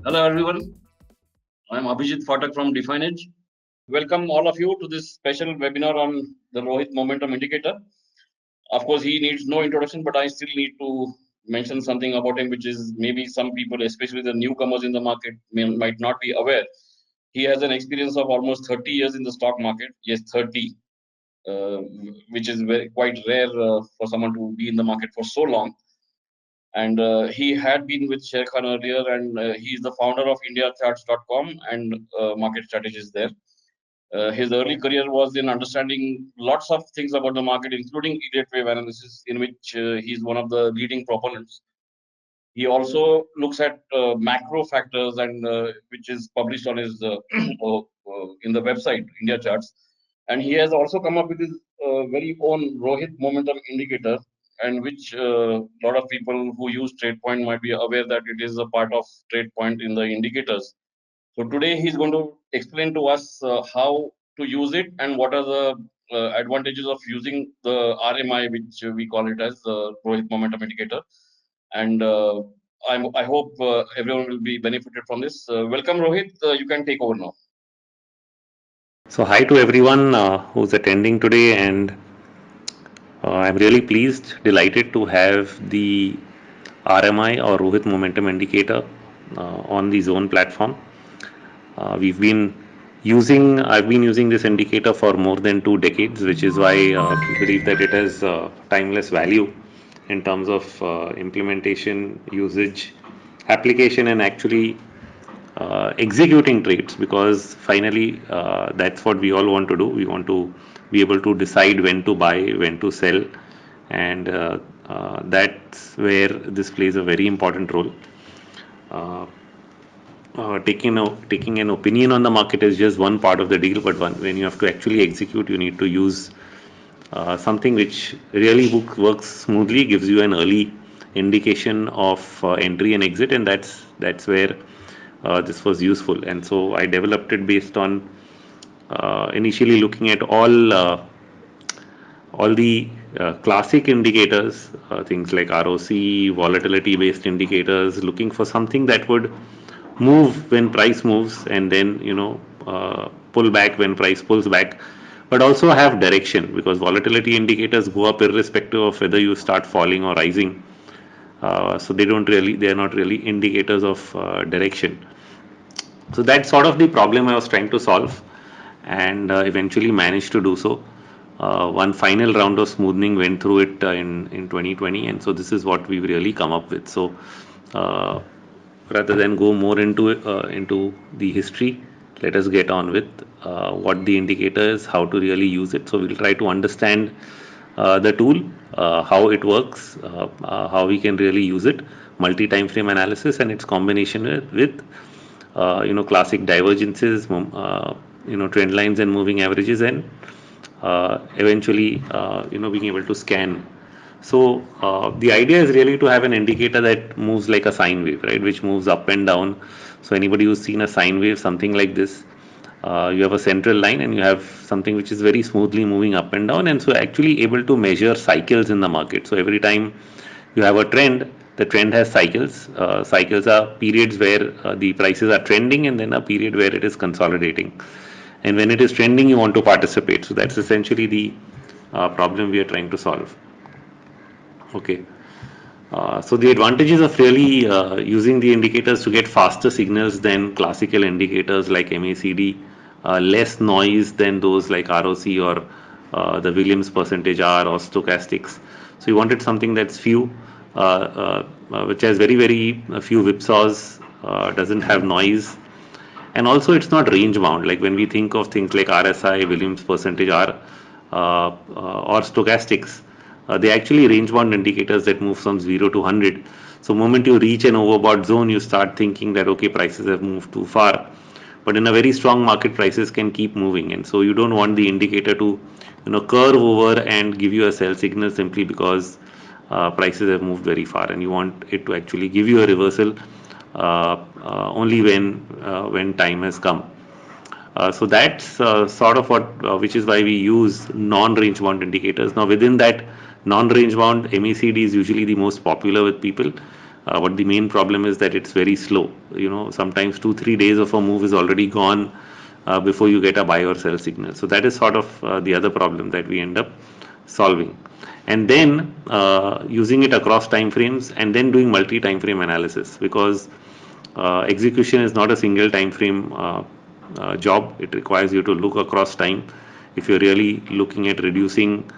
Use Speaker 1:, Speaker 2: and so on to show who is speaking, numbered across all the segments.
Speaker 1: Hello everyone, I am Abhijit Phatak from Definedge. Welcome all of you to this special webinar on the Rohit Momentum Indicator. Of course, he needs no introduction, but I still need to mention something about him, which is maybe some people, especially the newcomers in the market, might not be aware. He has an experience of almost 30 years in the stock market. Yes, 30, which is quite rare for someone to be in the market for so long. And he had been with Sher Khan earlier, and he is the founder of IndiaCharts.com and market strategist there. His early career was in understanding lots of things about the market, including immediate wave analysis, in which he is one of the leading proponents. He also looks at macro factors, and which is published on his in the website India Charts. And he has also come up with his very own Rohit Momentum Indicator, and which a lot of people who use TradePoint might be aware that it is a part of TradePoint in the indicators. So today he's going to explain to us how to use it and what are the advantages of using the RMI, which we call it as the Rohit Momentum Indicator. And I hope everyone will be benefited from this. Welcome, Rohit. You can take over now.
Speaker 2: So hi to everyone who's attending today, and I'm really delighted to have the RMI or Rohit Momentum Indicator on the Zone platform. I've been using this indicator for more than 2 decades, which is why I believe that it has timeless value in terms of implementation, usage, application, and actually executing trades, because finally that's what we all want to do. We want to be able to decide when to buy, when to sell, and that's where this plays a very important role. Uh, taking an opinion on the market is just one part of the deal, but when you have to actually execute, you need to use something which really works smoothly, gives you an early indication of entry and exit, and that's where this was useful. And so I developed it based on initially looking at all the classic indicators, things like ROC, volatility based indicators, looking for something that would move when price moves, and then pull back when price pulls back, but also have direction, because volatility indicators go up irrespective of whether you start falling or rising. So they are not really indicators of direction. So that's sort of the problem I was trying to solve, and eventually managed to do so. One final round of smoothing went through it in 2020, and so this is what we've really come up with. So uh, rather than go more into the history, let us get on with what the indicator is, how to really use it. So we'll try to understand the tool, how it works, how we can really use it, multi-time frame analysis, and its combination with classic divergences, trend lines and moving averages, and eventually being able to scan. So the idea is really to have an indicator that moves like a sine wave, right, which moves up and down. So anybody who's seen a sine wave, something like this, you have a central line and you have something which is very smoothly moving up and down, and so actually able to measure cycles in the market. So every time you have a trend, the trend has cycles. Cycles are periods where the prices are trending, and then a period where it is consolidating. And when it is trending, you want to participate. So that's essentially the problem we are trying to solve. Okay. So the advantages of really using the indicators to get faster signals than classical indicators like MACD, less noise than those like ROC or the Williams percentage R or stochastics. So you wanted something that's which has very few whipsaws, doesn't have noise, and also it's not range bound. Like when we think of things like RSI, Williams percentage R, or stochastics, they actually range bound indicators that move from 0 to 100. So moment you reach an overbought zone, you start thinking that okay, prices have moved too far. But in a very strong market, prices can keep moving, and so you don't want the indicator to curve over and give you a sell signal simply because prices have moved very far, and you want it to actually give you a reversal only when time has come. So that's sort of which is why we use non-range bound indicators. Now within that non-range bound, MACD is usually the most popular with people, But the main problem is that it's very slow. Sometimes 2-3 days of a move is already gone before you get a buy or sell signal. So that is sort of the other problem that we end up solving. And then using it across time frames and then doing multi time frame analysis, because execution is not a single time frame job. It requires you to look across time. If you're really looking at reducing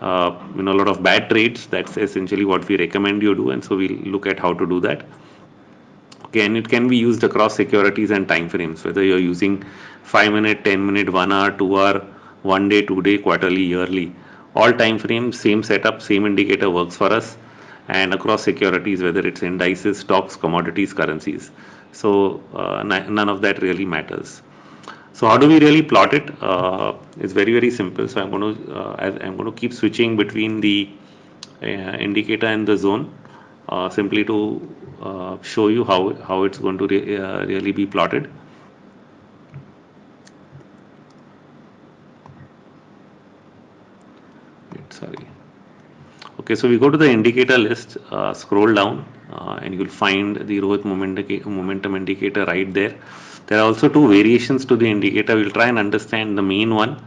Speaker 2: a lot of bad trades, that's essentially what we recommend you do, and so we'll look at how to do that. Okay, and it can be used across securities and time frames, whether you're using 5 minute, 10 minute, 1 hour, 2 hour, 1 day, 2 day, quarterly, yearly. All time frames, same setup, same indicator works for us, and across securities, whether it's indices, stocks, commodities, currencies. So none of that really matters. So how do we really plot it? It's very simple. So I'm going to keep switching between the indicator and the zone, simply to show you how it's going to really be plotted. Sorry. Okay, so we go to the indicator list, scroll down, and you'll find the Rohit momentum indicator right there. There are also two variations to the indicator. We'll try and understand the main one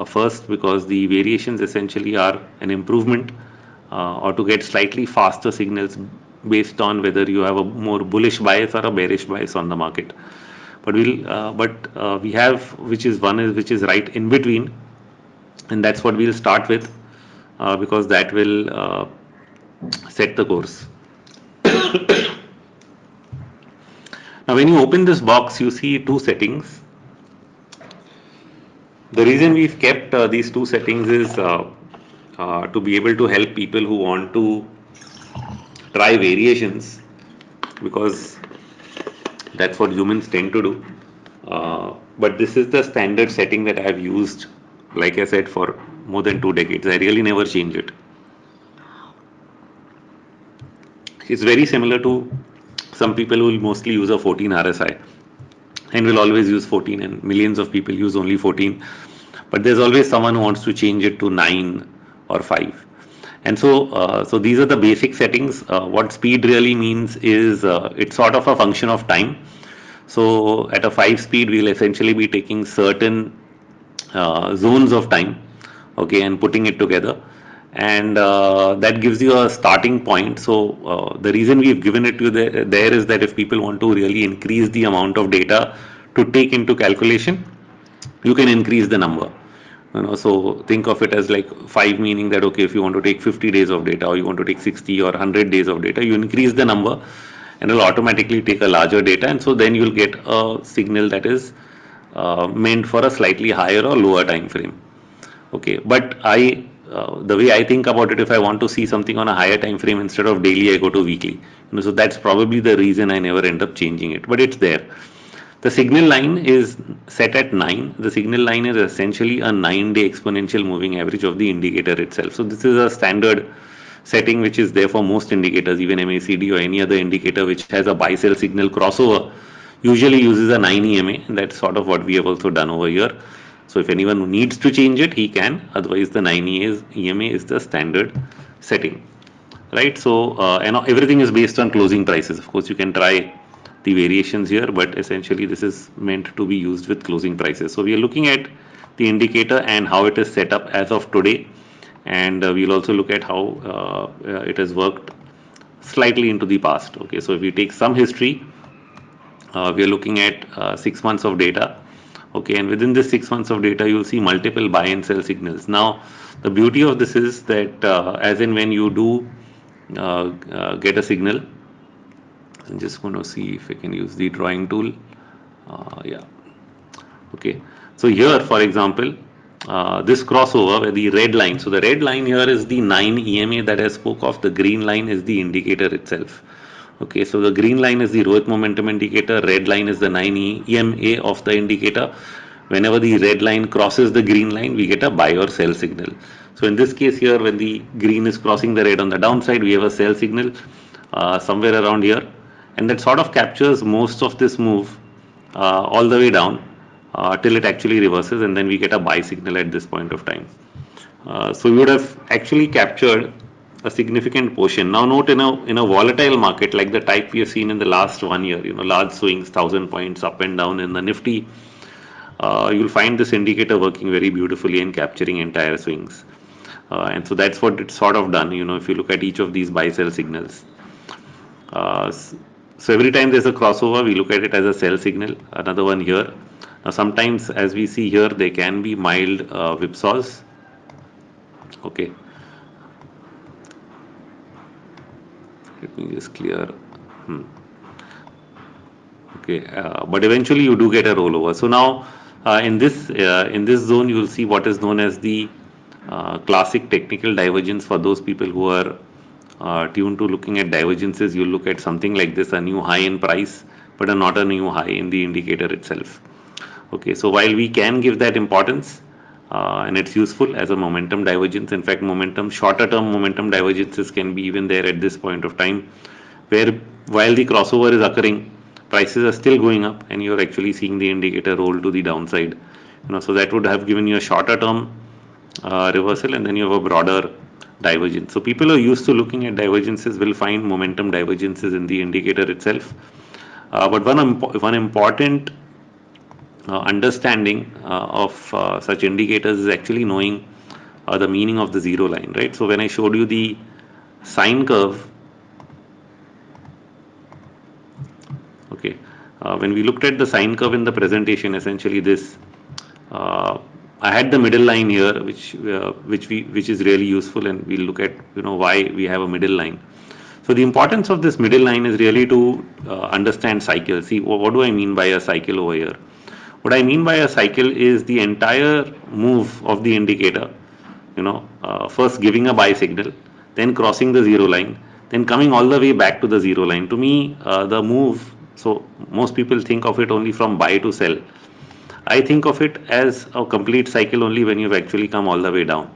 Speaker 2: first, because the variations essentially are an improvement or to get slightly faster signals based on whether you have a more bullish bias or a bearish bias on the market. But we have which is right in between, and that's what we'll start with, because that will set the course. Now, when you open this box, you see two settings. The reason we've kept these two settings is to be able to help people who want to try variations, because that's what humans tend to do. But this is the standard setting that I've used, like I said, for more than 2 decades. I really never change it. It's very similar to some people who will mostly use a 14 RSI and will always use 14, and millions of people use only 14. But there's always someone who wants to change it to 9 or 5. And so these are the basic settings. What speed really means is it's sort of a function of time. So at a 5 speed, we'll essentially be taking certain zones of time, okay, and putting it together, and that gives you a starting point. So the reason we've given it to you there is that if people want to really increase the amount of data to take into calculation, you can increase the number. So think of it as like 5, meaning that okay, if you want to take 50 days of data, or you want to take 60 or 100 days of data, you increase the number and it'll automatically take a larger data, and so then you'll get a signal that is meant for a slightly higher or lower time frame. Okay, but the way I think about it, if I want to see something on a higher time frame instead of daily, I go to weekly. So that's probably the reason I never end up changing it, but it's there. The signal line is set at 9. The signal line is essentially a 9-day exponential moving average of the indicator itself. So this is a standard setting which is there for most indicators, even MACD or any other indicator which has a buy sell signal crossover usually uses a 9 EMA, and that's sort of what we have also done over here. So if anyone needs to change it, he can. Otherwise, the 9 EMA is the standard setting, right? So and everything is based on closing prices. Of course, you can try the variations here, but essentially this is meant to be used with closing prices. So we are looking at the indicator and how it is set up as of today, and we'll also look at how it has worked slightly into the past. Okay, so if we take some history, we are looking at 6 months of data. Okay, and within this 6 months of data, you'll see multiple buy and sell signals. Now, the beauty of this is that as in when you do get a signal, I'm just going to see if I can use the drawing tool. Yeah. Okay. So here, for example, this crossover where the red line. So the red line here is the 9 EMA that I spoke of. The green line is the indicator itself. Okay. So the green line is the Rohit momentum indicator. Red line is the 9 EMA of the indicator. Whenever the red line crosses the green line, we get a buy or sell signal. So in this case here, when the green is crossing the red on the downside, we have a sell signal somewhere around here, and that sort of captures most of this move all the way down till it actually reverses, and then we get a buy signal at this point of time. So we would have actually captured a significant portion. Now note in a volatile market like the type we have seen in the last 1 year, large swings, 1,000 points up and down in the Nifty, you'll find this indicator working very beautifully and capturing entire swings. And so that's what it's sort of done, if you look at each of these buy sell signals. So every time there's a crossover, we look at it as a sell signal. Another one here. Now sometimes, as we see here, there can be mild whipsaws. Okay. Let me just clear. Okay, but eventually you do get a rollover. So now in this zone, you will see what is known as the classic technical divergence. For those people who are tuned to looking at divergences, you look at something like this: a new high in price, but not a new high in the indicator itself. Okay, so while we can give that importance, and it's useful as a momentum divergence. In fact, shorter term momentum divergences can be even there at this point of time, where while the crossover is occurring, prices are still going up, and you're actually seeing the indicator roll to the downside. So that would have given you a shorter term reversal, and then you have a broader divergence. So people who are used to looking at divergences will find momentum divergences in the indicator itself. But one important understanding of such indicators is actually knowing the meaning of the zero line, right? So when I showed you the sine curve, okay, when we looked at the sine curve in the presentation, essentially this, I had the middle line here, which is really useful, and we'll look at why we have a middle line. So the importance of this middle line is really to understand cycle. See, what do I mean by a cycle over here? What I mean by a cycle is the entire move of the indicator, first giving a buy signal, then crossing the zero line, then coming all the way back to the zero line. To me, the move, so most people think of it only from buy to sell. I think of it as a complete cycle only when you've actually come all the way down.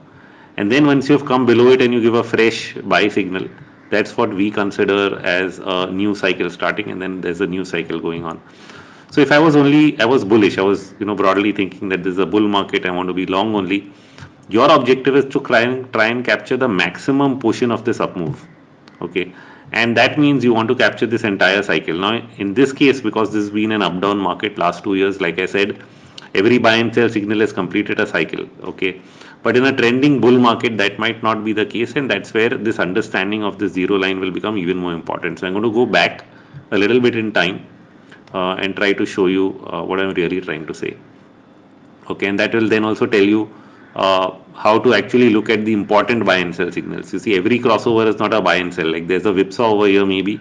Speaker 2: And then once you've come below it and you give a fresh buy signal, that's what we consider as a new cycle starting, and then there's a new cycle going on. So if I was bullish, I was, broadly thinking that this is a bull market, I want to be long only. Your objective is to try and capture the maximum portion of this up move. Okay. And that means you want to capture this entire cycle. Now, in this case, because this has been an up down market last 2 years, like I said, every buy and sell signal has completed a cycle. Okay. But in a trending bull market, that might not be the case. And that's where this understanding of the zero line will become even more important. So I'm going to go back a little bit in time and try to show you what I'm really trying to say. Okay, and that will then also tell you how to actually look at the important buy and sell signals. You see, every crossover is not a buy and sell. Like there's a whipsaw over here, maybe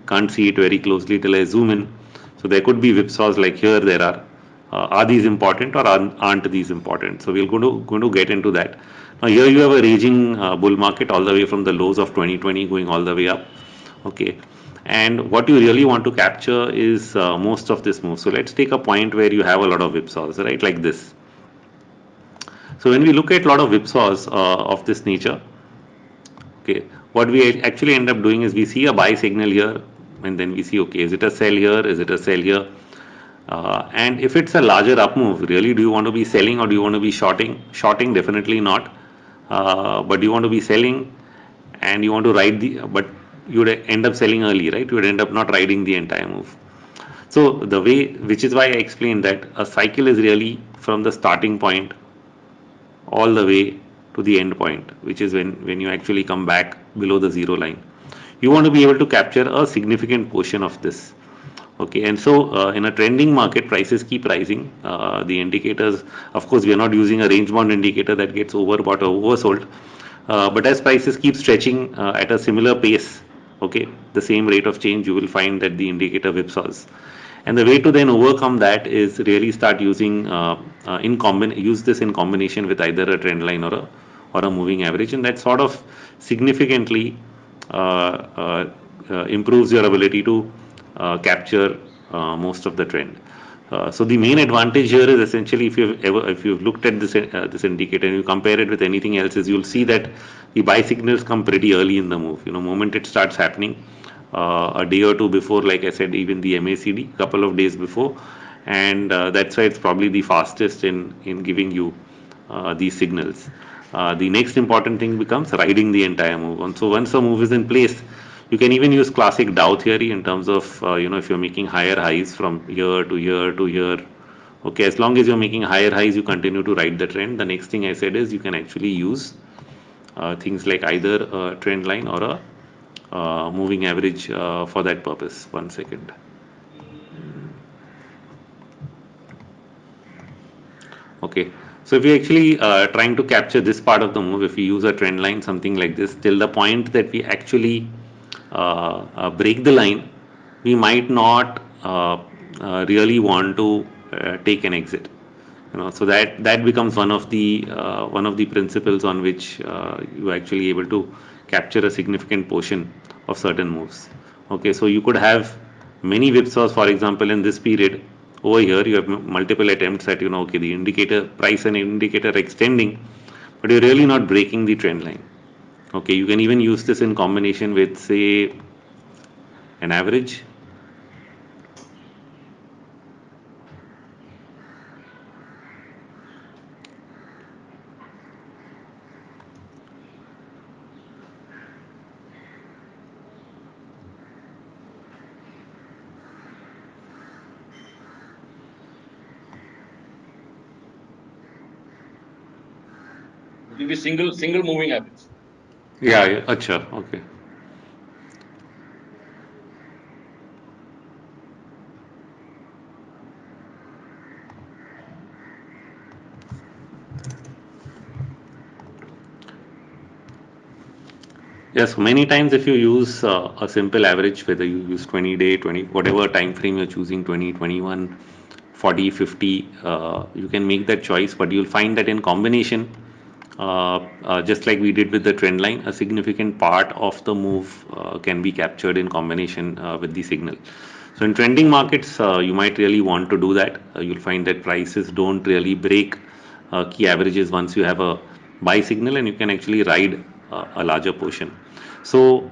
Speaker 2: can't see it very closely till I zoom in. So there could be whipsaws like here. There are. Are these important or aren't these important? So we're going to get into that. Now here you have a raging bull market all the way from the lows of 2020 going all the way up. Okay. And what you really want to capture is most of this move. So let's take a point where you have a lot of whipsaws, right? Like this. So when we look at a lot of whipsaws of this nature, okay, what we actually end up doing is we see a buy signal here, and then we see, okay, is it a sell here? Is it a sell here? And if it's a larger up move, really, do you want to be selling or do you want to be shorting? Shorting, definitely not. But you want to be selling and you want to ride but you would end up selling early, right? You would end up not riding the entire move. So the way, which is why I explained that a cycle is really from the starting point all the way to the end point, which is when you actually come back below the zero line. You want to be able to capture a significant portion of this. Okay, and so in a trending market, prices keep rising. The indicators, of course, we are not using a range bound indicator that gets overbought or oversold. But as prices keep stretching at a similar pace, okay, the same rate of change, you will find that the indicator whipsaws. And the way to then overcome that is really start using use this in combination with either a trend line or a moving average, and that sort of significantly improves your ability to capture most of the trend. So the main advantage here is essentially if you've looked at this indicator and you compare it with anything else, is you'll see that the buy signals come pretty early in the move. Moment it starts happening, a day or two before, like I said, even the MACD, couple of days before, and that's why it's probably the fastest in giving you these signals. The next important thing becomes riding the entire move. And so once a move is in place, you can even use classic Dow theory in terms of, if you're making higher highs from year to year to year. Okay, as long as you're making higher highs, you continue to ride the trend. The next thing I said is you can actually use things like either a trend line or a moving average for that purpose. 1 second. Okay, so if we actually trying to capture this part of the move, if we use a trend line, something like this, till the point that we actually break the line, we might not really want to take an exit. So that becomes one of the principles on which you are actually able to capture a significant portion of certain moves. Okay, so you could have many whipsaws, for example, in this period. Over here, you have multiple attempts at, okay, the indicator price and indicator extending, but you're really not breaking the trend line. Okay, you can even use this in combination with, say, an average.
Speaker 1: It will be single moving average.
Speaker 2: Yeah, acha, okay. Yes, many times if you use a simple average, whether you use 20-day, 20, whatever time frame you're choosing, 20, 21, 40, 50, you can make that choice, but you'll find that in combination, just like we did with the trend line, a significant part of the move can be captured in combination with the signal. So in trending markets, you might really want to do that. You'll find that prices don't really break key averages once you have a buy signal, and you can actually ride a larger portion. So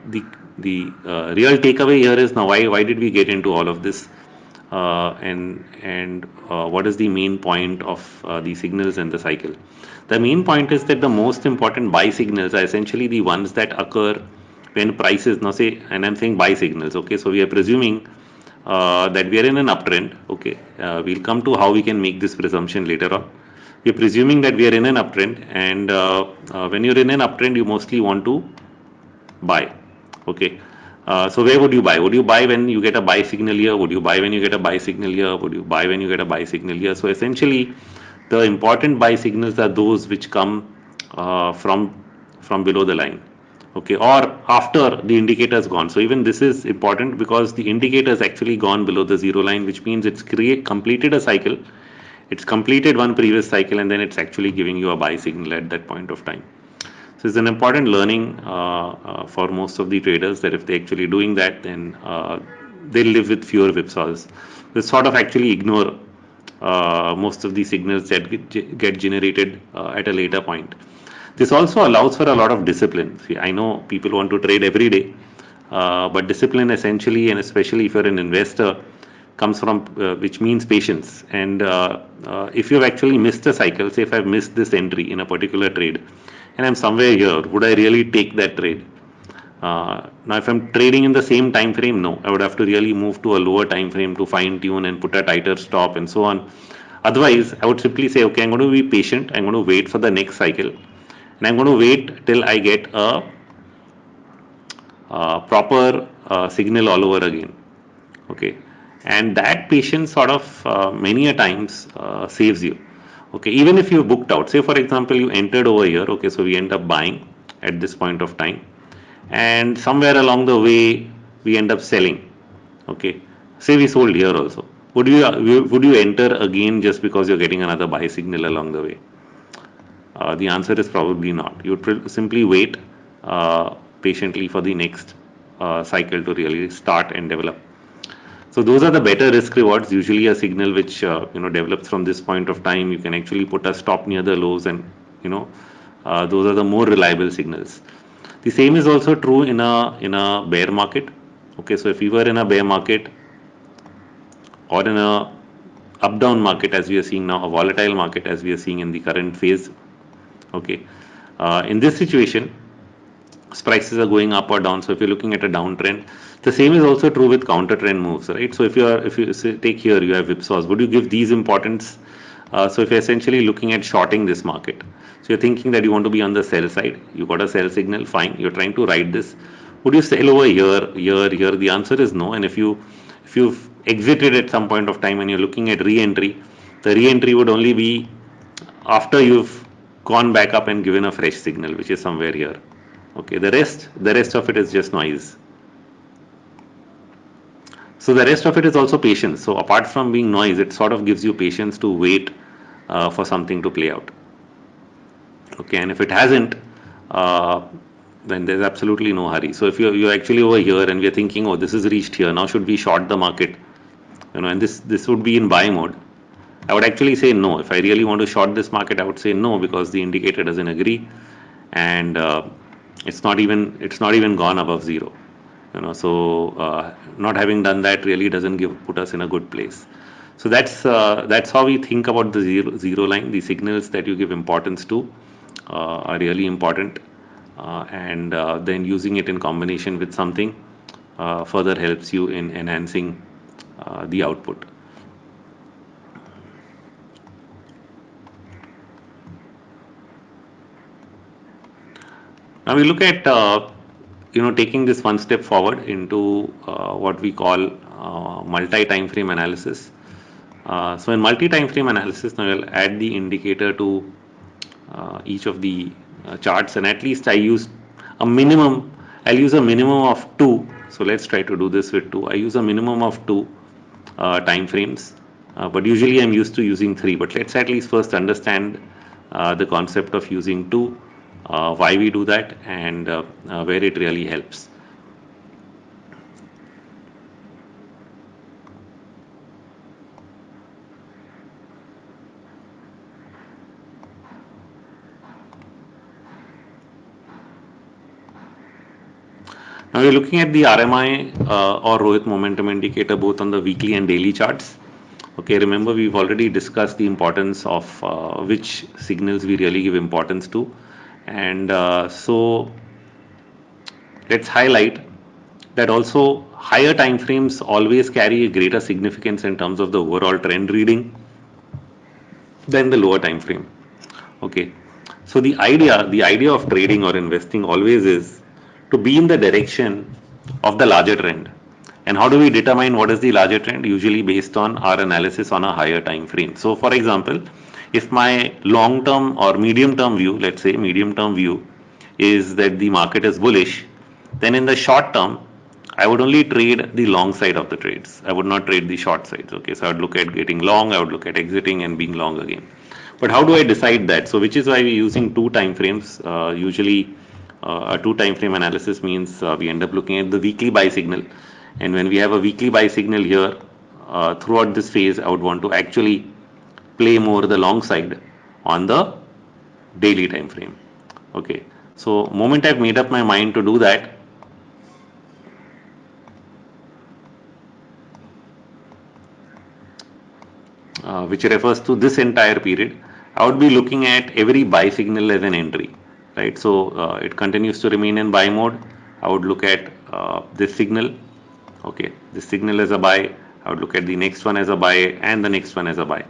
Speaker 2: the real takeaway here is, now why did we get into all of this, and what is the main point of the signals and the cycle? The main point is that the most important buy signals are essentially the ones that occur when prices, now say, and I'm saying buy signals. Okay, so we are presuming that we are in an uptrend. Okay, we'll come to how we can make this presumption later on. We're presuming that we are in an uptrend, and when you're in an uptrend, you mostly want to buy. Okay, so where would you buy? Would you buy when you get a buy signal here? Would you buy when you get a buy signal here? Would you buy when you get a buy signal here? So essentially, the important buy signals are those which come from below the line. Okay, or after the indicator is gone. So even this is important because the indicator has actually gone below the zero line, which means it's completed a cycle. It's completed one previous cycle, and then it's actually giving you a buy signal at that point of time. So it's an important learning for most of the traders, that if they're actually doing that, then they'll live with fewer whipsaws. They sort of actually ignore most of the signals that get generated at a later point. This also allows for a lot of discipline. See, I know people want to trade every day, but discipline essentially, and especially if you're an investor, comes from which means patience. And if you've actually missed a cycle, say if I've missed this entry in a particular trade, and I'm somewhere here, would I really take that trade? Now, if I'm trading in the same time frame, no, I would have to really move to a lower time frame to fine tune and put a tighter stop and so on. Otherwise, I would simply say, okay, I'm going to be patient. I'm going to wait for the next cycle, and I'm going to wait till I get a proper signal all over again. Okay, and that patience sort of many a times saves you. Okay, even if you booked out, say for example you entered over here. Okay, so we end up buying at this point of time, and somewhere along the way we end up selling. Okay, say we sold here also. Would you enter again just because you're getting another buy signal along the way? The answer is probably not. You would simply wait patiently for the next cycle to really start and develop. So those are the better risk rewards. Usually a signal which develops from this point of time, you can actually put a stop near the lows, and those are the more reliable signals. The same is also true in a bear market. Okay, so if we were in a bear market or in a up down market as we are seeing now, a volatile market as we are seeing in the current phase, Okay, in this situation, prices are going up or down. So if you're looking at a downtrend, the same is also true with counter trend moves, right? So if you say, take here, you have whipsaws. Would you give these importance? So if you're essentially looking at shorting this market, so you're thinking that you want to be on the sell side, you got a sell signal, fine. You're trying to ride this. Would you sell over here? The answer is no. And if you've exited at some point of time and you're looking at re-entry, the re-entry would only be after you've gone back up and given a fresh signal, which is somewhere here. Okay, the rest of it is just noise. So the rest of it is also patience. So apart from being noise, it sort of gives you patience to wait for something to play out. Okay, and if it hasn't, uh, then there's absolutely no hurry. So if you're actually over here and we're thinking, oh, this is reached here, now should we short the market? And this would be in buy mode. I would actually say no. If I really want to short this market, I would say no, because the indicator doesn't agree, and it's not even gone above zero. So not having done that really doesn't put us in a good place. So that's how we think about the zero line. The signals that you give importance to are really important, and then using it in combination with something further helps you in enhancing the output. Now we look at taking this one step forward into what we call multi-time frame analysis. So in multi-time frame analysis, now we'll add the indicator to each of the charts, and at least a minimum. I'll use a minimum of two. So let's try to do this with two. I use a minimum of two time frames, but usually I'm used to using three. But let's at least first understand the concept of using two, why we do that, and where it really helps. Now we're looking at the RMI or Rohit momentum indicator both on the weekly and daily charts. Okay, remember we've already discussed the importance of which signals we really give importance to, and so let's highlight that also higher time frames always carry a greater significance in terms of the overall trend reading than the lower time frame. Okay, so the idea of trading or investing always is to be in the direction of the larger trend. And how do we determine what is the larger trend? Usually based on our analysis on a higher time frame. So for example, if my long term or medium term view, let's say medium term view, is that the market is bullish, then in the short term I would only trade the long side of the trades. I would not trade the short sides. Okay, so I would look at getting long, I would look at exiting and being long again. But how do I decide that? So which is why we're using two time frames. Usually a two time frame analysis means we end up looking at the weekly buy signal. And when we have a weekly buy signal here, throughout this phase, I would want to actually play more the long side on the daily time frame. Okay, so moment I've made up my mind to do that, which refers to this entire period, I would be looking at every buy signal as an entry, right? So it continues to remain in buy mode. I would look at this signal. Okay, this signal as a buy. I would look at the next one as a buy and the next one as a buy.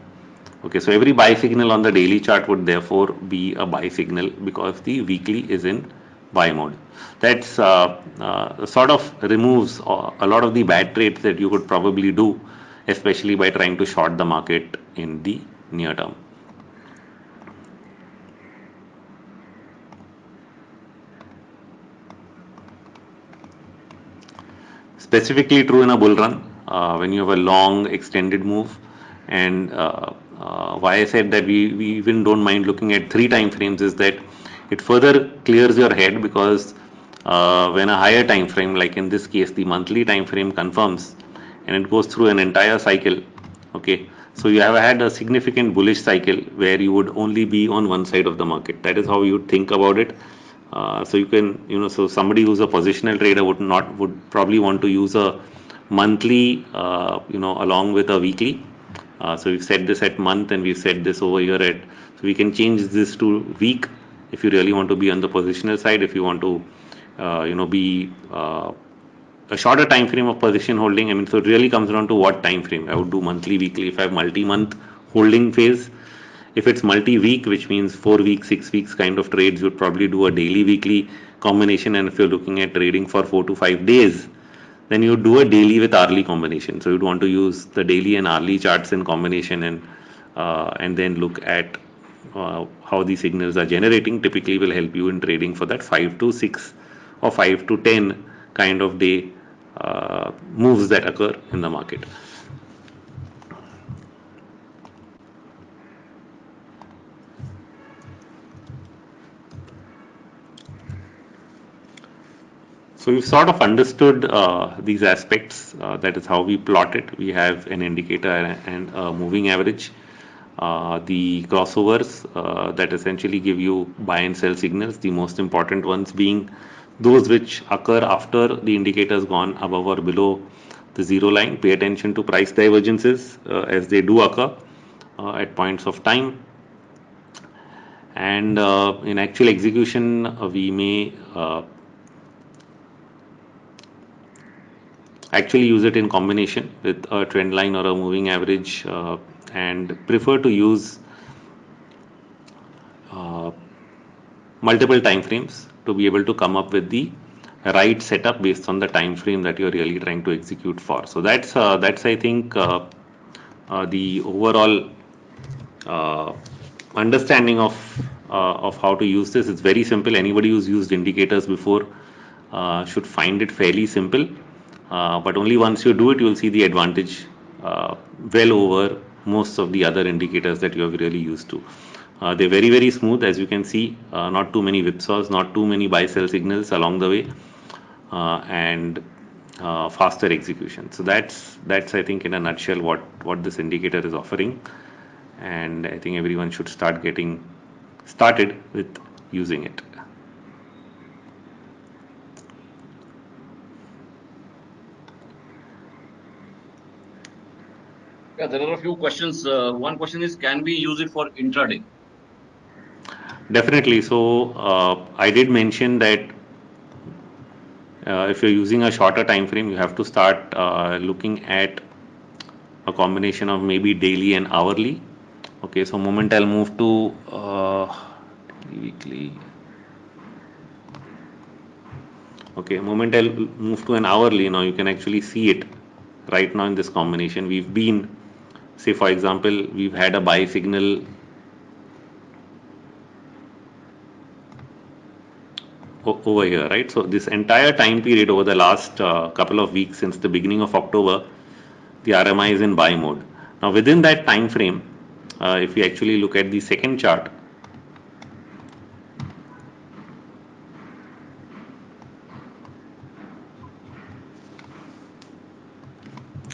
Speaker 2: Okay, so every buy signal on the daily chart would therefore be a buy signal because the weekly is in buy mode. That's sort of removes a lot of the bad trades that you could probably do, especially by trying to short the market in the near term. Specifically true in a bull run when you have a long extended move, and why I said that we even don't mind looking at three time frames is that it further clears your head, because when a higher time frame, like in this case the monthly time frame, confirms and it goes through an entire cycle. Okay, so you have had a significant bullish cycle where you would only be on one side of the market. That is how you would think about it. So you can, so somebody who's a positional trader would probably want to use a monthly, along with a weekly. So we've set this at month and we've set this over here at, so we can change this to week if you really want to be on the positional side, if you want to be a shorter time frame of position holding. I mean, so it really comes down to what time frame. I would do monthly, weekly. If I have multi-month holding phase, if it's multi-week, which means 4 weeks, 6 weeks kind of trades, you'd probably do a daily, weekly combination. And if you're looking at trading for 4 to 5 days, then you do a daily with hourly combination. So you'd want to use the daily and hourly charts in combination, and then look at how these signals are generating. Typically will help you in trading for that 5 to 6 or 5 to 10 kind of day moves that occur in the market. So we've sort of understood these aspects. That is how we plot it. We have an indicator and a moving average. The crossovers that essentially give you buy and sell signals, the most important ones being those which occur after the indicator has gone above or below the zero line. Pay attention to price divergences as they do occur at points of time. And in actual execution, we may actually use it in combination with a trend line or a moving average, and prefer to use multiple time frames to be able to come up with the right setup based on the time frame that you're really trying to execute for. So that's I think the overall understanding of how to use this. It's very simple. Anybody who's used indicators before should find it fairly simple. But only once you do it, you'll see the advantage well over most of the other indicators that you have really used to. They're very, very smooth, as you can see. Not too many whipsaws, not too many buy-sell signals along the way, and faster execution. So that's I think in a nutshell what this indicator is offering, and I think everyone should start getting started with using it.
Speaker 1: Yeah, there are a few questions. One question is, can we use it for intraday?
Speaker 2: Definitely. So I did mention that if you're using a shorter time frame, you have to start looking at a combination of maybe daily and hourly. Okay, so moment I'll move to weekly. Okay, moment I'll move to an hourly. Now you can actually see it right now in this combination. We've been, say for example, we've had a buy signal over here, right? So this entire time period over the last couple of weeks since the beginning of October, the RMI is in buy mode. Now within that time frame, if we actually look at the second chart,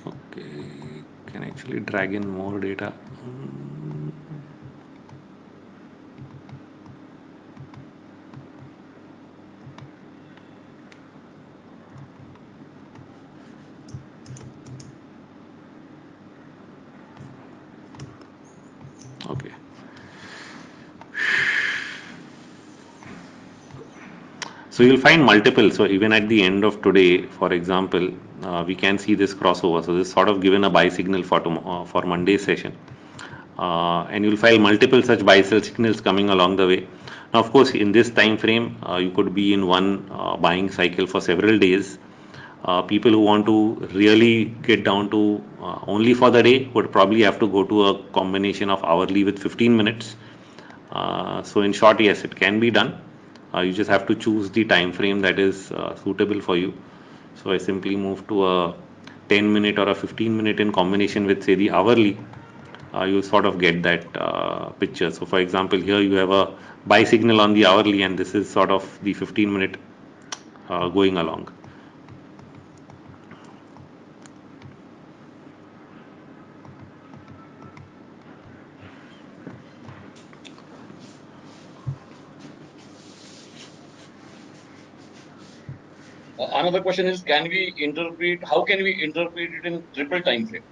Speaker 2: okay, can actually drag in more data. Okay. So you'll find multiple. So even at the end of today, for example, we can see this crossover. So this sort of given a buy signal for Monday's session, and you'll find multiple such buy sell signals coming along the way. Now, of course, in this time frame, you could be in one buying cycle for several days. People who want to really get down to only for the day would probably have to go to a combination of hourly with 15 minutes. So in short, yes, it can be done. You just have to choose the time frame that is suitable for you. So I simply move to a 10-minute or a 15-minute in combination with, say, the hourly. You sort of get that picture. So for example, here you have a buy signal on the hourly, and this is sort of the 15-minute going along.
Speaker 1: Another question is, how can we interpret it in triple time frame?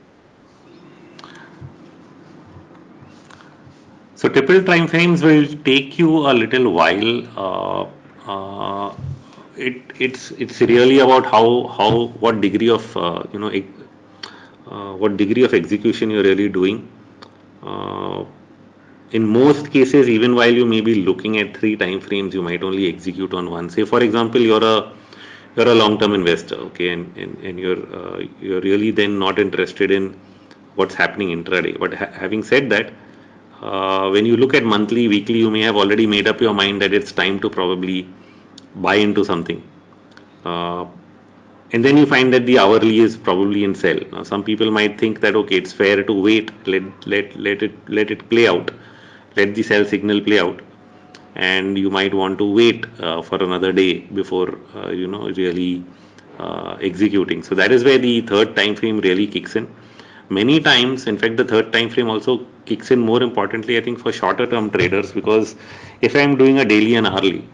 Speaker 2: So triple time frames will take you a little while. It's really about how what degree of what degree of execution you're really doing. Uh, in most cases, even while you may be looking at three time frames, you might only execute on one. Say, for example, you're a long-term investor, okay, and you're really then not interested in what's happening intraday. But having said that, when you look at monthly, weekly, you may have already made up your mind that it's time to probably buy into something. Uh, and then you find that the hourly is probably in sell. Now, some people might think that okay, it's fair to wait, let it play out, let the sell signal play out, and you might want to wait for another day before really executing. So that is where the third time frame really kicks in. Many times, in fact, the third time frame also kicks in more importantly, I think, for shorter term traders, because if I'm doing a daily and hourly,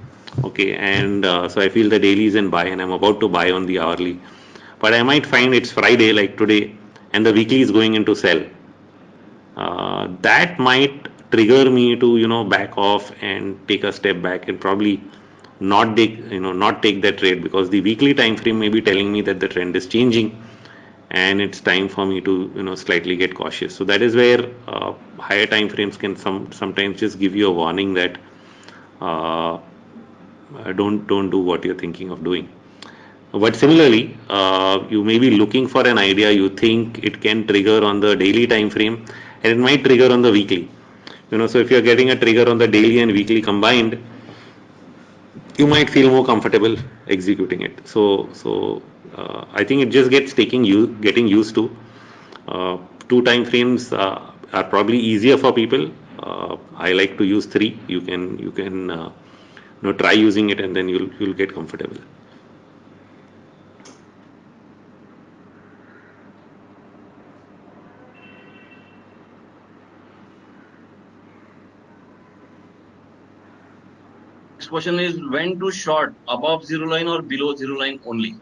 Speaker 2: okay, and so I feel the daily is in buy and I'm about to buy on the hourly, but I might find it's Friday like today and the weekly is going into sell. That might trigger me to back off and take a step back and probably not take that trade, because the weekly time frame may be telling me that the trend is changing and it's time for me to slightly get cautious. So that is where higher time frames can sometimes just give you a warning that uh, don't do what you're thinking of doing. But similarly, you may be looking for an idea, you think it can trigger on the daily time frame and it might trigger on the weekly. So if you're getting a trigger on the daily and weekly combined, you might feel more comfortable executing it. So I think it just gets getting used to. Two time frames are probably easier for people. I like to use three. You can try using it and then you'll get comfortable.
Speaker 1: Next question is when to short, above zero line or below zero line only?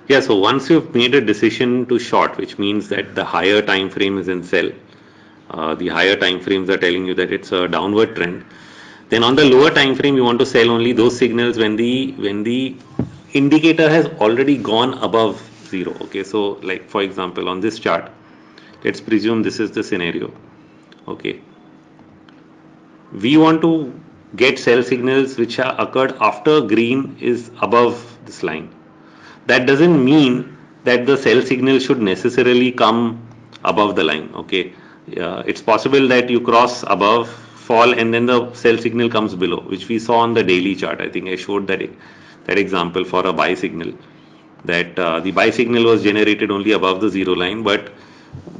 Speaker 2: Yeah, so once you've made a decision to short, which means that the higher time frame is in sell, the higher time frames are telling you that it's a downward trend. Then on the lower time frame, you want to sell only those signals when the indicator has already gone above zero. Okay, so like for example, on this chart, let's presume this is the scenario. Okay, we want to get sell signals which are occurred after green is above this line. That doesn't mean that the sell signal should necessarily come above the line. Okay, it's possible that you cross above, fall, and then the sell signal comes below, which we saw on the daily chart. I think I showed that example for a buy signal, that the buy signal was generated only above the zero line, but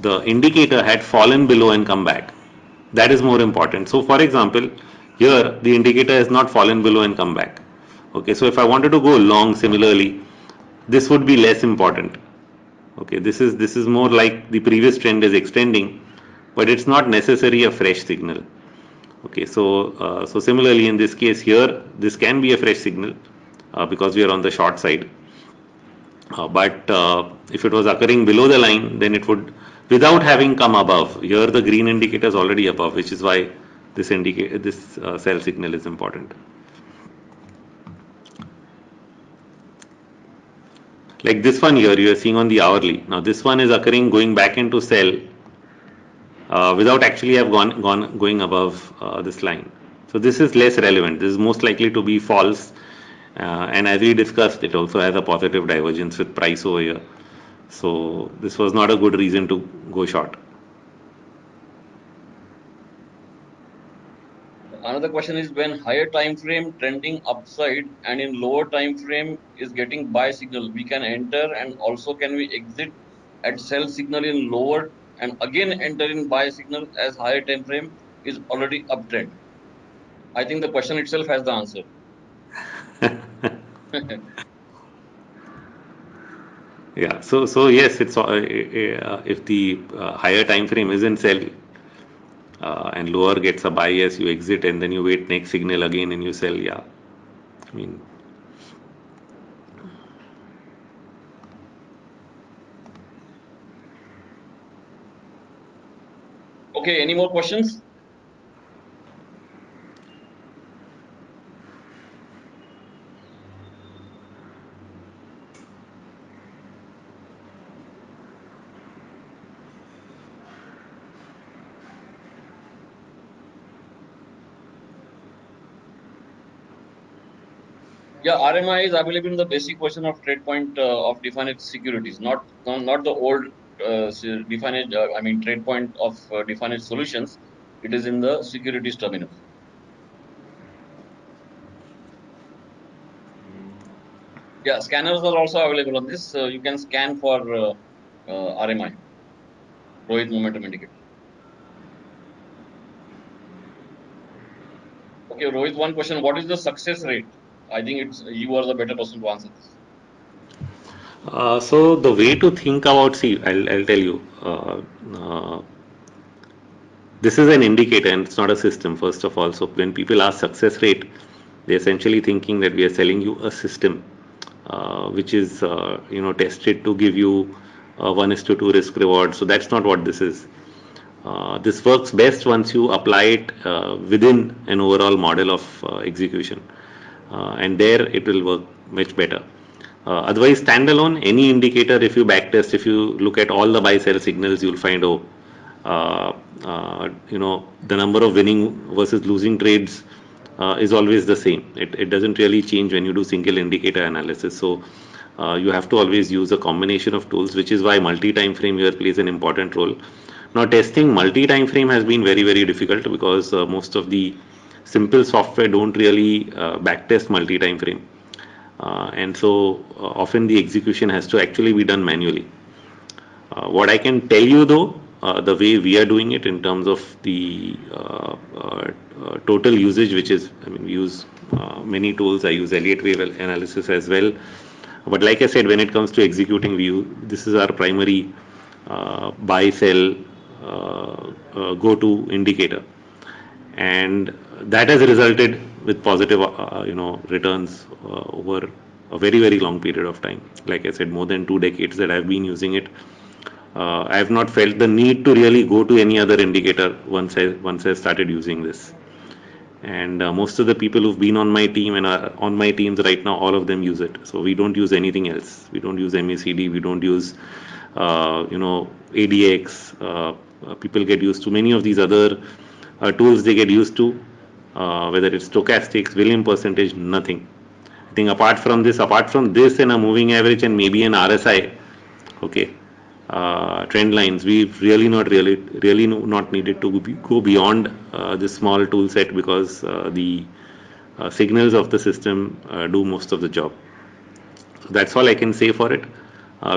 Speaker 2: the indicator had fallen below and come back. That is more important. So for example, here the indicator has not fallen below and come back. Okay, so if I wanted to go long, similarly, this would be less important. Okay, this is more like the previous trend is extending, but it's not necessarily a fresh signal. Okay, so similarly in this case here, this can be a fresh signal because we are on the short side. But if it was occurring below the line, then it would, without having come above. Here the green indicator is already above, which is why this sell signal is important. Like this one here, you are seeing on the hourly. Now this one is occurring going back into sell without actually have going above this line. So this is less relevant. This is most likely to be false. And as we discussed, it also has a positive divergence with price over here. So this was not a good reason to go short.
Speaker 1: Another question is when higher time frame trending upside and in lower time frame is getting buy signal, we can enter, and also can we exit at sell signal in lower and again enter in buy signal as higher time frame is already uptrend? I think the question itself has the answer.
Speaker 2: Yeah. So yes, it's if the higher time frame is in sell and lower gets a buy, yes, you exit and then you wait next signal again and you sell. Yeah. I mean,
Speaker 1: Okay, any more questions? Yeah, RMI is available in the basic version of TradePoint of Definedge Securities, not the old Definedge. TradePoint of Definedge solutions. It is in the Securities terminal. Yeah, scanners are also available on this. You can scan for RMI, Rohit Momentum Indicator. Okay, Rohit, one question: what is the success rate? I think it's you are the better person to answer this.
Speaker 2: So the way to think about, see, I'll tell you, this is an indicator and it's not a system, first of all. So when people ask success rate, they're essentially thinking that we are selling you a system, which is, tested to give you 1:2 risk reward. So that's not what this is. This works best once you apply it within an overall model of execution, and there it will work much better. Otherwise, standalone, any indicator, if you backtest, if you look at all the buy sell signals, you'll find, the number of winning versus losing trades is always the same. It doesn't really change when you do single indicator analysis. So you have to always use a combination of tools, which is why multi-time frame here plays an important role. Now, testing multi-time frame has been very, very difficult because most of the simple software don't really backtest multi-time frame. And so often the execution has to actually be done manually. What I can tell you though, the way we are doing it in terms of the total usage, which is, we use many tools. I use Elliott wave analysis as well. But like I said, when it comes to executing view, this is our primary buy sell go-to indicator, and that has resulted with positive, returns over a very, very long period of time. Like I said, more than 2 decades that I've been using it. I have not felt the need to really go to any other indicator once I started using this. And most of the people who've been on my team and are on my teams right now, all of them use it. So we don't use anything else. We don't use MACD. We don't use, ADX. People get used to many of these other tools. They get used to, whether it's stochastics, William percentage, nothing. I think apart from this and a moving average and maybe an RSI, okay, trend lines, we've really not needed to go beyond this small tool set, because the signals of the system do most of the job. So that's all I can say for it.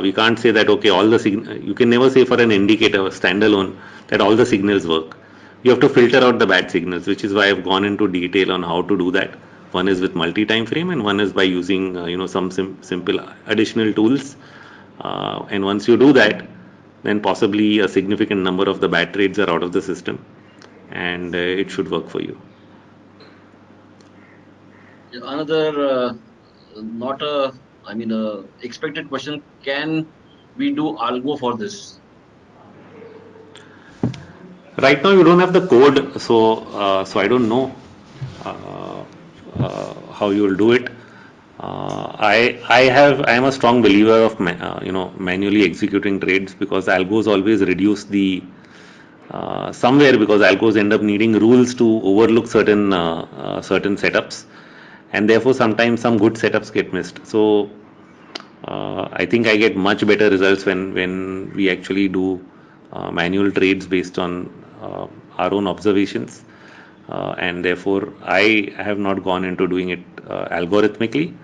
Speaker 2: We can't say that, okay, you can never say for an indicator standalone that all the signals work. You have to filter out the bad signals, which is why I've gone into detail on how to do that. One is with multi-time frame, and one is by using some simple additional tools. And once you do that, then possibly a significant number of the bad trades are out of the system, and it should work for you.
Speaker 1: Another, not a, expected question: can we do algo for this?
Speaker 2: Right now, you don't have the code, so I don't know how you will do it. I am a strong believer of manually executing trades, because algos always reduce the somewhere, because algos end up needing rules to overlook certain setups, and therefore sometimes some good setups get missed. So I think I get much better results when we actually do manual trades based on our own observations, and therefore I have not gone into doing it algorithmically,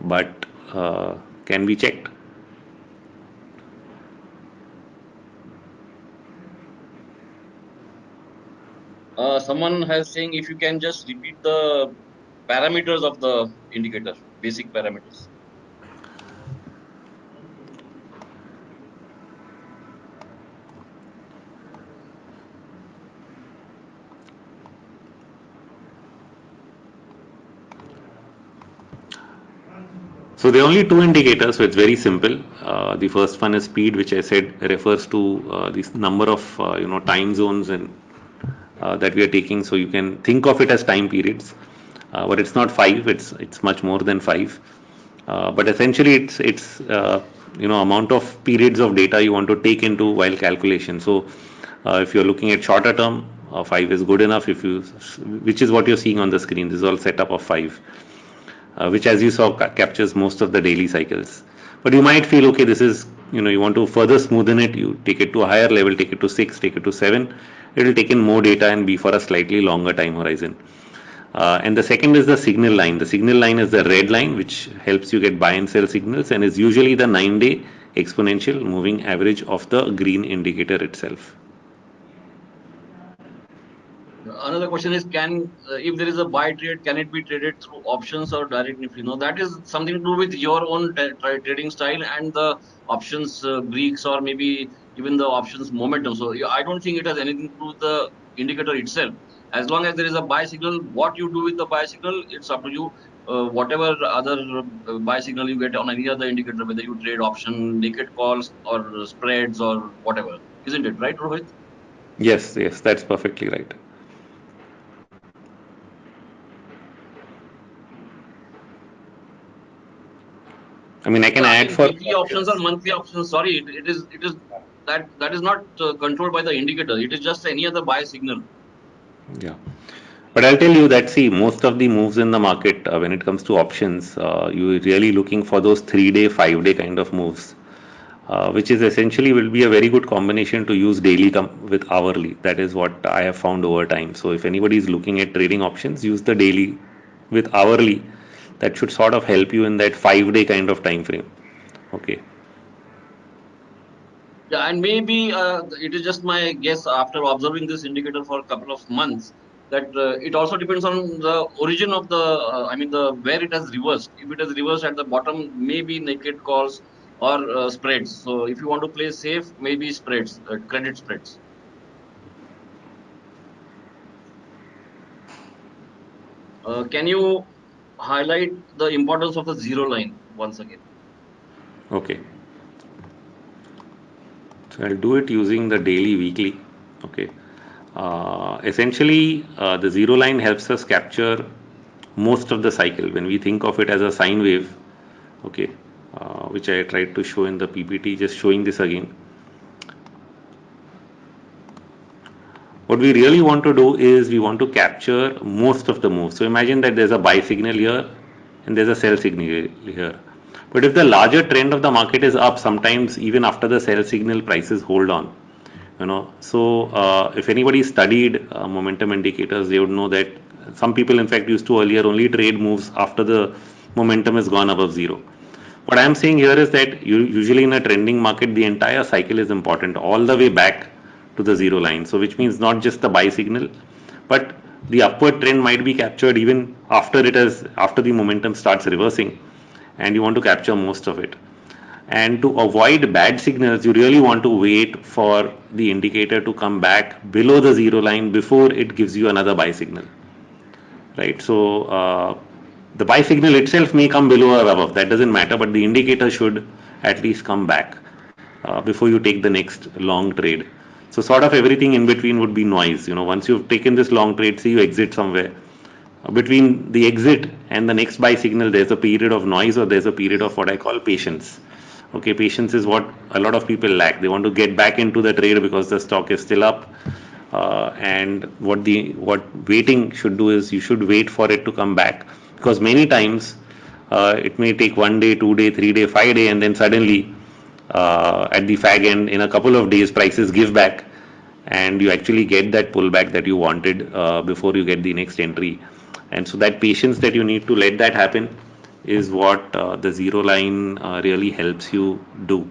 Speaker 2: but can be checked.
Speaker 1: Someone has saying if you can just repeat the parameters of the indicator, basic parameters.
Speaker 2: So there are only two indicators, so it's very simple. The first one is speed, which I said refers to this number of time zones and that we are taking. So you can think of it as time periods, but it's not five. It's much more than five. But essentially, it's amount of periods of data you want to take into while calculation. So if you're looking at shorter term, five is good enough. Which is what you're seeing on the screen. This is all setup of five. which as you saw captures most of the daily cycles. But you might feel, okay, this is, you want to further smoothen it, you take it to a higher level, take it to 6, take it to 7, it will take in more data and be for a slightly longer time horizon. And the second is the signal line. The signal line is the red line, which helps you get buy and sell signals and is usually the 9-day exponential moving average of the green indicator itself.
Speaker 1: Another question is, if there is a buy trade, can it be traded through options or direct Nifty? No, that is something to do with your own trading style and the options Greeks or maybe even the options momentum. So I don't think it has anything to do with the indicator itself. As long as there is a buy signal, what you do with the buy signal, it's up to you. Whatever other buy signal you get on any other indicator, whether you trade option, naked calls or spreads or whatever, isn't it right, Rohit?
Speaker 2: Yes, that's perfectly right. I mean, I can
Speaker 1: Yeah, I
Speaker 2: add
Speaker 1: mean
Speaker 2: for
Speaker 1: weekly options or monthly options. Sorry, it is that is not controlled by the indicator. It is just any other buy signal.
Speaker 2: yeah. But I'll tell you that, see, most of the moves in the market, when it comes to options, you're really looking for those 3-day, 5-day kind of moves, which is essentially will be a very good combination to use daily with hourly. That is what I have found over time. So if anybody is looking at trading options, use the daily with hourly. That should sort of help you in that 5-day kind of time frame. Okay.
Speaker 1: Yeah, and maybe it is just my guess after observing this indicator for a couple of months that it also depends on the origin of the. I mean the where it has reversed. If it has reversed at the bottom, maybe naked calls or spreads. So if you want to play safe, maybe spreads, credit spreads. Can you highlight the importance of the zero line once again?
Speaker 2: Okay. So I'll do it using the daily weekly. Okay. Essentially, the zero line helps us capture most of the cycle when we think of it as a sine wave. Okay. Which I tried to show in the PPT, just showing this again. What we really want to do is we want to capture most of the moves. So imagine that there's a buy signal here and there's a sell signal here. But if the larger trend of the market is up, sometimes even after the sell signal, prices hold on. So if anybody studied momentum indicators, they would know that some people in fact used to earlier only trade moves after the momentum has gone above zero. What I'm saying here is that usually in a trending market, the entire cycle is important all the way back to the zero line. So which means not just the buy signal, but the upward trend might be captured even after the momentum starts reversing, and you want to capture most of it. And to avoid bad signals, you really want to wait for the indicator to come back below the zero line before it gives you another buy signal, right? So the buy signal itself may come below or above, that doesn't matter, but the indicator should at least come back before you take the next long trade. So sort of everything in between would be noise. Once you've taken this long trade, say you exit somewhere, between the exit and the next buy signal, there's a period of noise or there's a period of what I call patience. Okay, patience is what a lot of people lack. They want to get back into the trade because the stock is still up. And what waiting should do is you should wait for it to come back, because many times it may take 1 day, 2 day, 3 day, 5 day, and then suddenly at the fag end in a couple of days prices give back and you actually get that pullback that you wanted before you get the next entry. And so that patience that you need to let that happen is what the zero line really helps you do.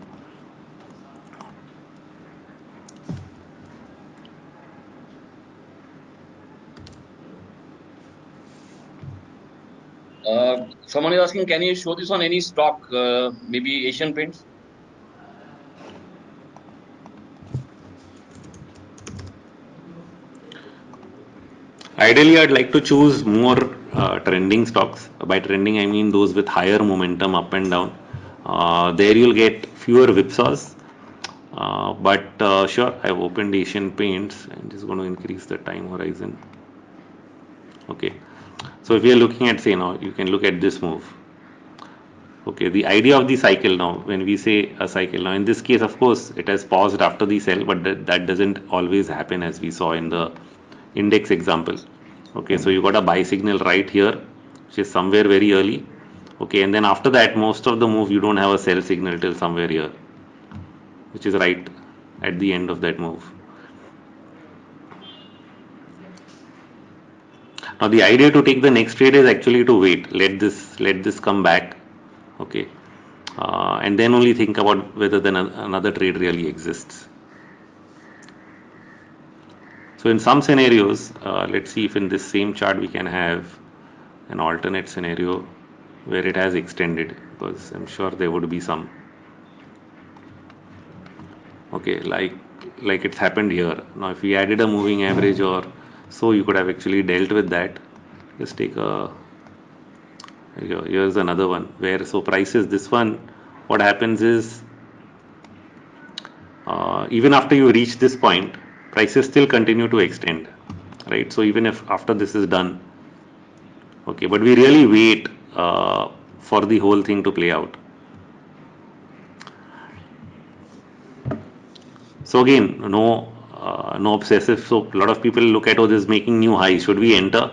Speaker 1: Someone is asking, can you show this on any stock? Maybe Asian Paints.
Speaker 2: Ideally, I'd like to choose more trending stocks. By trending, I mean those with higher momentum up and down. There you'll get fewer whipsaws. But sure, I've opened Asian Paints. I'm just going to increase the time horizon. Okay. So if you're looking at, say now, you can look at this move. Okay, the idea of the cycle now, when we say a cycle, now in this case, of course, it has paused after the sell, but that doesn't always happen as we saw in the index example. Okay, so you got a buy signal right here, which is somewhere very early. Okay, and then after that, most of the move you don't have a sell signal till somewhere here, which is right at the end of that move. Now the idea to take the next trade is actually to wait, let this come back, okay, and then only think about whether then another trade really exists. So in some scenarios, let's see if in this same chart we can have an alternate scenario where it has extended, because I'm sure there would be some. Okay, like it's happened here. Now if we added a moving average or so, you could have actually dealt with that. Let's take a here's another one where so prices this one, what happens is even after you reach this point, prices still continue to extend, right? So even if after this is done, okay, but we really wait for the whole thing to play out. So again, no obsessive. So a lot of people look at, oh, this is making new highs. Should we enter?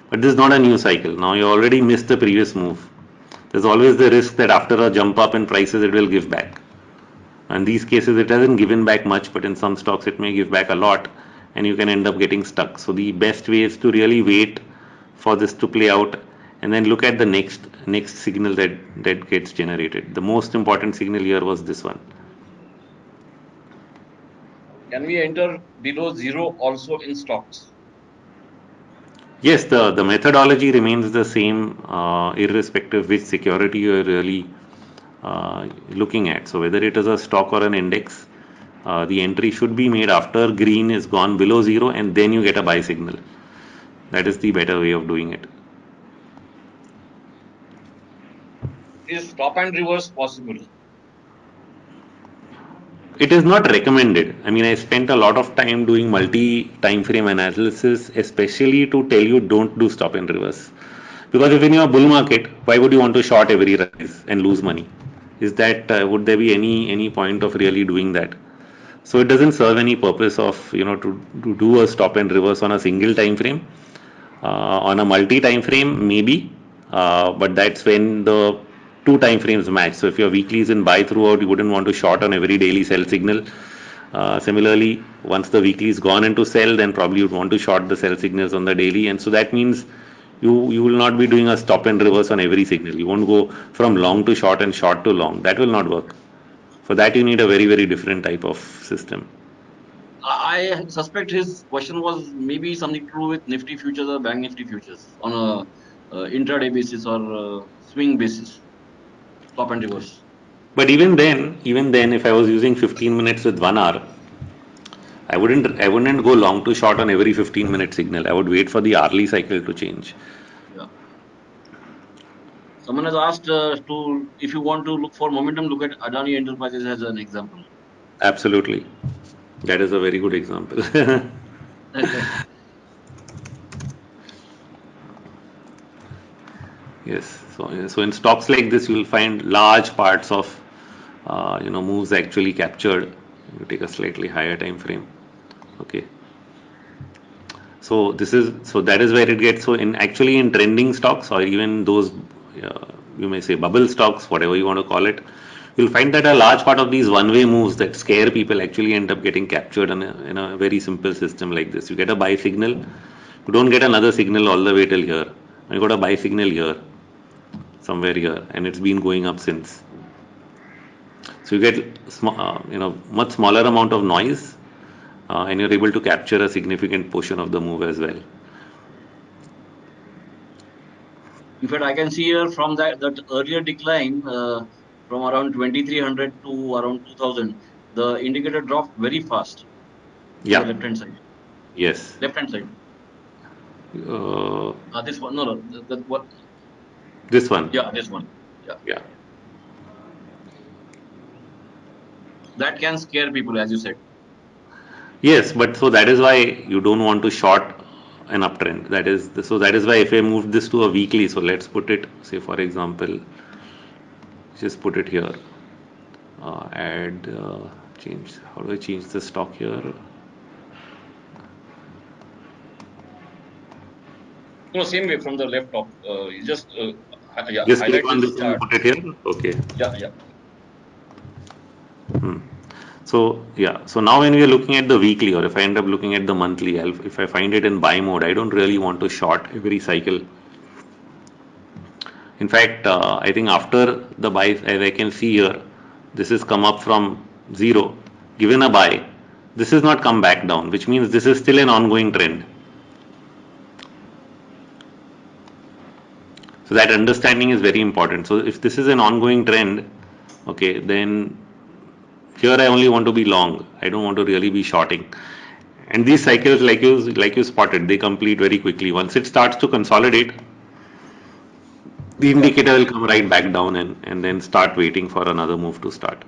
Speaker 2: But this is not a new cycle. Now you already missed the previous move. There's always the risk that after a jump up in prices, it will give back. In these cases, it hasn't given back much, but in some stocks, it may give back a lot, and you can end up getting stuck. So the best way is to really wait for this to play out, and then look at the next signal that gets generated. The most important signal here was this one.
Speaker 1: Can we enter below zero also in stocks?
Speaker 2: Yes, the methodology remains the same, irrespective which security you're really looking at. So whether it is a stock or an index, the entry should be made after green is gone below zero, and then you get a buy signal. That is the better way of doing it.
Speaker 1: Is stop and reverse possible?
Speaker 2: It is not recommended. I mean, I spent a lot of time doing multi time frame analysis, especially to tell you don't do stop and reverse. Because if in your bull market, why would you want to short every rise and lose money? Is that would there be any point of really doing that? So it doesn't serve any purpose of to do a stop and reverse on a single time frame. On a multi time frame, maybe, but that's when the two time frames match. So if your weekly is in buy throughout, you wouldn't want to short on every daily sell signal. Similarly, once the weekly is gone into sell, then probably you'd want to short the sell signals on the daily, and so that means you will not be doing a stop and reverse on every signal. You won't go from long to short and short to long. That will not work. For that, you need a very different type of system.
Speaker 1: I suspect his question was maybe something to do with Nifty futures or Bank Nifty futures on a intraday basis or swing basis, stop and reverse.
Speaker 2: But even then, if I was using 15 minutes with 1 hour, I wouldn't go long to short on every 15-minute signal. I would wait for the hourly cycle to change.
Speaker 1: Yeah. Someone has asked to if you want to look for momentum, look at Adani Enterprises as an example.
Speaker 2: Absolutely. That is a very good example. Yes. So in stocks like this, you will find large parts of moves actually captured. You take a slightly higher time frame. Okay. So that is where it gets. So in trending stocks or even those you may say bubble stocks, whatever you want to call it, you'll find that a large part of these one-way moves that scare people actually end up getting captured in a very simple system like this. You get a buy signal, you don't get another signal all the way till here. You got a buy signal here, somewhere here, and it's been going up since. So you get much smaller amount of noise, and you're able to capture a significant portion of the move as well.
Speaker 1: In fact, I can see here from that earlier decline from around 2300 to around 2000, the indicator dropped very fast on the
Speaker 2: Yeah.
Speaker 1: left hand side.
Speaker 2: Yes.
Speaker 1: Left hand side.
Speaker 2: Uh,
Speaker 1: This one, no, what?
Speaker 2: this one.
Speaker 1: Yeah, this one. Yeah,
Speaker 2: Yeah.
Speaker 1: that can scare people, as you said.
Speaker 2: Yes, but so that is why you don't want to short an uptrend. That is why if I move this to a weekly, so let's put it, say for example, just put it here. Add change. How do I change the stock here?
Speaker 1: No, same way from the left top. You just
Speaker 2: Just click
Speaker 1: highlight
Speaker 2: on
Speaker 1: this
Speaker 2: this and
Speaker 1: chart.
Speaker 2: put it here. Okay.
Speaker 1: Yeah.
Speaker 2: So yeah, so now when we are looking at the weekly, or if I end up looking at the monthly, if I find it in buy mode, I don't really want to short every cycle. In fact, I think after the buy, as I can see here, this has come up from zero, given a buy. This has not come back down, which means this is still an ongoing trend. So that understanding is very important. So if this is an ongoing trend, okay, then here I only want to be long. I don't want to really be shorting. And these cycles, like you spotted, they complete very quickly. Once it starts to consolidate, the indicator will come right back down and then start waiting for another move to start.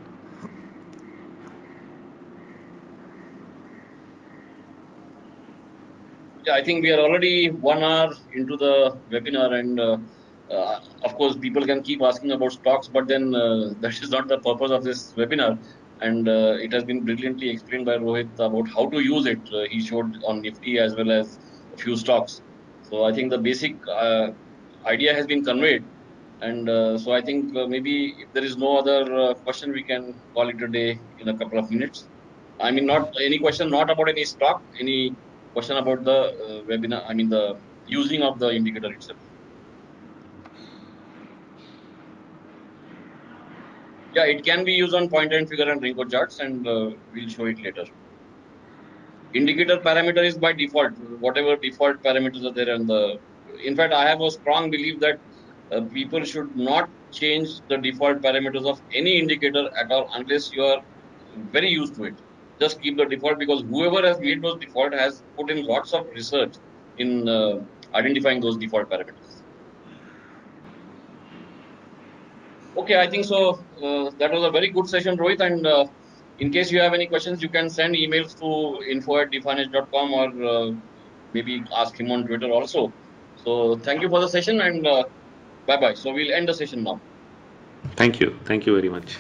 Speaker 1: Yeah, I think we are already 1 hour into the webinar, and of course, people can keep asking about stocks, but then that is not the purpose of this webinar. And it has been brilliantly explained by Rohit about how to use it. He showed on Nifty as well as a few stocks. So I think the basic idea has been conveyed. And so I think maybe if there is no other question, we can call it a day in a couple of minutes. I mean, not any question, not about any stock, any question about the webinar, I mean the using of the indicator itself. Yeah, it can be used on point and figure and Ringo charts, and we'll show it later. Indicator parameter is by default, whatever default parameters are there. And in fact, I have a strong belief that people should not change the default parameters of any indicator at all unless you are very used to it. Just keep the default, because whoever has made those default has put in lots of research in identifying those default parameters. Okay, I think so. That was a very good session, Rohit. And in case you have any questions, you can send emails to info@definedge.com, or maybe ask him on Twitter also. So thank you for the session, and bye bye. So we'll end the session now.
Speaker 2: Thank you. Thank you very much.